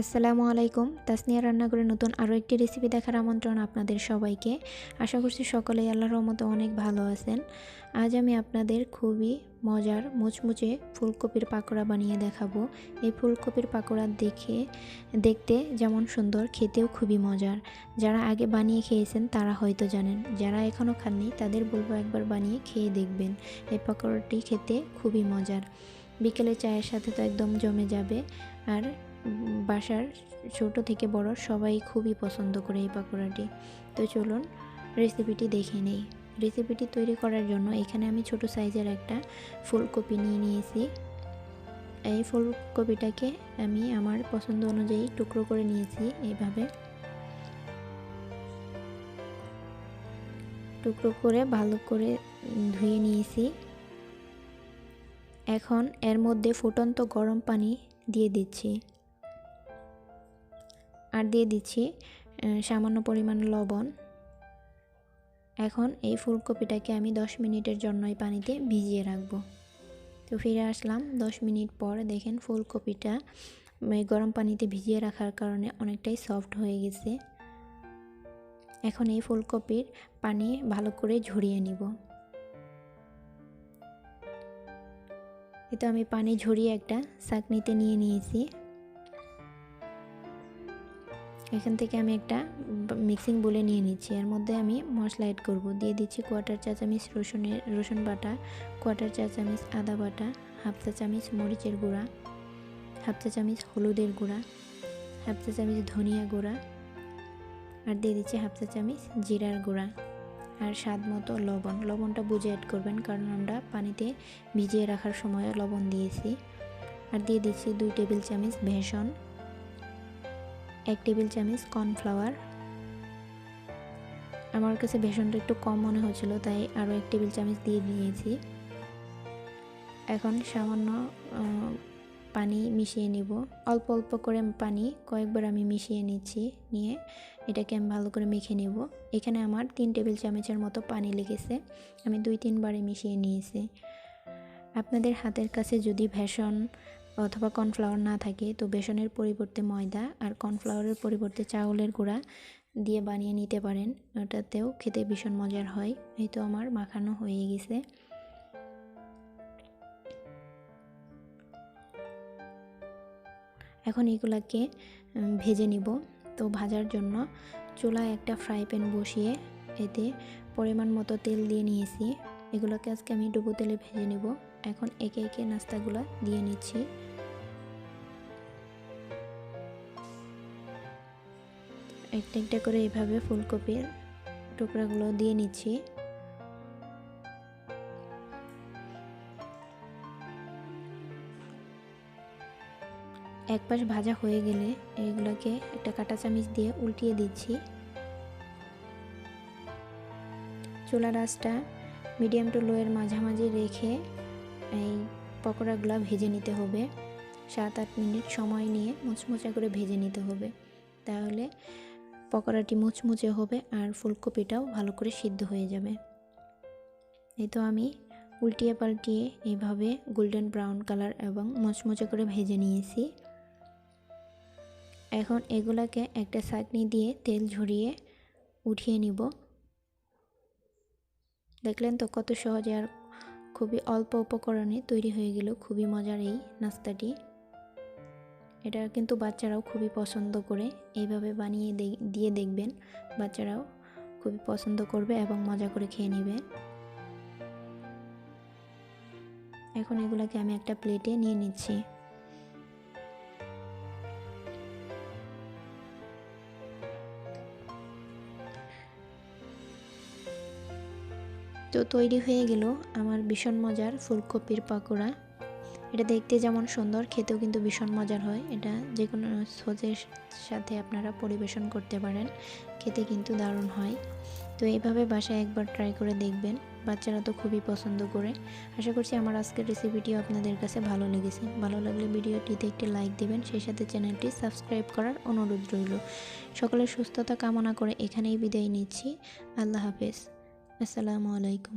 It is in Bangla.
আসসালামু আলাইকুম। তাসনিয়ার রান্নাঘরের নতুন আরও একটি রেসিপি দেখার আমন্ত্রণ আপনাদের সবাইকে। আশা করছি সকলেই আল্লাহর রহমতে অনেক ভালো আছেন। আজ আমি আপনাদের খুবই মজার মুচমুচে ফুলকপির পাকোড়া বানিয়ে দেখাবো। এই ফুলকপির পাকোড়া দেখতে যেমন সুন্দর, খেতেও খুবই মজার। যারা আগে বানিয়ে খেয়েছেন তারা হয়তো জানেন, যারা এখনও খাননি তাদের বলবো একবার বানিয়ে খেয়ে দেখবেন। এই পাকোড়াটি খেতে খুবই মজার। বিকেলে চায়ের সাথে তো একদম জমে যাবে। আর বাসার ছোট থেকে বড় সবাই খুবই পছন্দ করে এই পাকোড়াটি। তো চলুন রেসিপিটি দেখে নেই। রেসিপিটি তৈরি করার জন্য এখানে আমি ছোট সাইজের একটা ফুলকপি নিয়েছি। এই ফুলকপিটাকে আমি আমার পছন্দ অনুযায়ী টুকরো করে নিয়েছি। এইভাবে টুকরো করে ভালো করে ধুয়ে নিয়েছি। এখন এর মধ্যে ফুটন্ত গরম পানি দিয়ে দিচ্ছি, আর দিয়ে দিচ্ছি সামান্য পরিমাণ লবণ। এখন এই ফুলকপিটাকে আমি 10 মিনিটের জন্য এই পানিতে ভিজিয়ে রাখবো। তো ফিরে আসলাম 10 মিনিট পর। দেখেন ফুলকপিটা গরম পানিতে ভিজিয়ে রাখার কারণে অনেকটাই সফট হয়ে গেছে। এখন এই ফুলকপির পানি ভালো করে ঝরিয়ে নিব। এটা আমি পানি ঝরিয়ে একটা ছাঁকনিতে নিয়ে নিয়েছি। এখান থেকে আমি একটা মিক্সিং বলে নিয়ে নিচ্ছি। এর মধ্যে আমি মশলা অ্যাড করব। দিয়ে দিচ্ছি 1/4 চা চামচ রসুন বাটা, 1/4 চা চামচ আদা বাটা, 1/2 চা চামচ মরিচের গুঁড়া, 1/2 চা চামচ হলুদের গুঁড়া, 1/2 চা চামচ ধনিয়া গুঁড়া, আর দিয়ে দিচ্ছি 1/2 চা চামচ জিরার গুঁড়া, আর স্বাদ মতো লবণ। লবণটা বুঝে অ্যাড করবেন, কারণ আমরা পানিতে ভিজিয়ে রাখার সময় লবণ দিয়েছি। আর দিয়ে দিচ্ছি 2 টেবিল চামচ বেসন, 1 টেবিল চামচ কর্নফ্লাওয়ার। আমার কাছে বেসনটা একটু কম মনে হচ্ছিল, তাই আরও 1 টেবিল চামচ দিয়ে দিয়েছি। এখন সামান্য পানি মিশিয়ে নিব। অল্প অল্প করে পানি কয়েকবার আমি মিশিয়ে নিচ্ছি। নিয়ে এটাকে আমি ভালো করে মেখে নেব। এখানে আমার 3 টেবিল চামচের মতো পানি লেগেছে। আমি 2-3 বারে মিশিয়ে নিয়েছি। আপনাদের হাতের কাছে যদি বেসন অথবা কর্নফ্লাওয়ার না থাকে, তো বেসনের পরিবর্তে ময়দা আর কর্নফ্লাওয়ারের পরিবর্তে চাউলের গুঁড়া দিয়ে বানিয়ে নিতে পারেন। ওটাতেও খেতে ভীষণ মজার হয়। এই তো আমার মাখানো হয়ে গেছে। এখন এগুলাকে ভেজে নিব। তো ভাজার জন্য চুলায় একটা ফ্রাই প্যান বসিয়ে এতে পরিমাণ মতো তেল দিয়ে নিয়েছি। এগুলোকে আজকে আমি ডুবো তেলে ভেজে নিব। এখন একে একে নাস্তাগুলো দিয়ে নিচ্ছি। একটা একটা করে এইভাবে ফুলকপির টুকরাগুলো দিয়ে নিচ্ছি। এক পাশ ভাজা হয়ে গেলে এগুলোকে একটা কাঁটা চামচ দিয়ে উল্টিয়ে দিচ্ছি। চুলার আঁচটা মিডিয়াম টু লো এর মাঝামাঝি রেখে এই পকোড়াগুলো ভেজে নিতে হবে। 7-8 মিনিট সময় নিয়ে মুচমুচে করে ভেজে নিতে হবে, তাহলে পকোড়াটি মুচমুচে হবে আর ফুলকপিটাও ভালো করে সিদ্ধ হয়ে যাবে। এই তো আমি উল্টিয়ে পাল্টিয়ে এইভাবে গোল্ডেন ব্রাউন কালার এবং মুচমুচে করে ভেজে নিয়েছি। এখন এগুলাকে একটা ছাঁকনি দিয়ে তেল ঝরিয়ে উঠিয়ে নিব। দেখলেন তো কত সহজে আর খুবই অল্প উপকরণে তৈরি হয়ে গেল খুবই মজার এই নাস্তাটি। এটা কিন্তু বাচ্চারাও খুবই পছন্দ করে। এইভাবে বানিয়ে দিয়ে দেখবেন, বাচ্চারাও খুবই পছন্দ করবে এবং মজা করে খেয়ে নেবে। এখন এগুলাকে আমি একটা প্লেটে নিয়ে নিচ্ছি। তো তৈরি হয়ে গেল আমার ভীষণ মজার ফুলকপির পাকোড়া। এটা দেখতে যেমন সুন্দর, খেতেও কিন্তু ভীষণ মজার হয়। এটা যে কোনো সসের সাথে আপনারা পরিবেশন করতে পারেন, খেতে কিন্তু দারুণ হয়। তো এইভাবে বাসায় একবার ট্রাই করে দেখবেন, বাচ্চারা তো খুবই পছন্দ করে। আশা করছি আমার আজকের রেসিপিটিও আপনাদের কাছে ভালো লেগেছে। ভালো লাগলে ভিডিওটিতে একটি লাইক দিবেন, সেই সাথে চ্যানেলটি সাবস্ক্রাইব করার অনুরোধ রইল। সকলের সুস্থতা কামনা করে এখানেই বিদায় নিচ্ছি। আল্লাহ হাফেজ। আসসালামু আলাইকুম।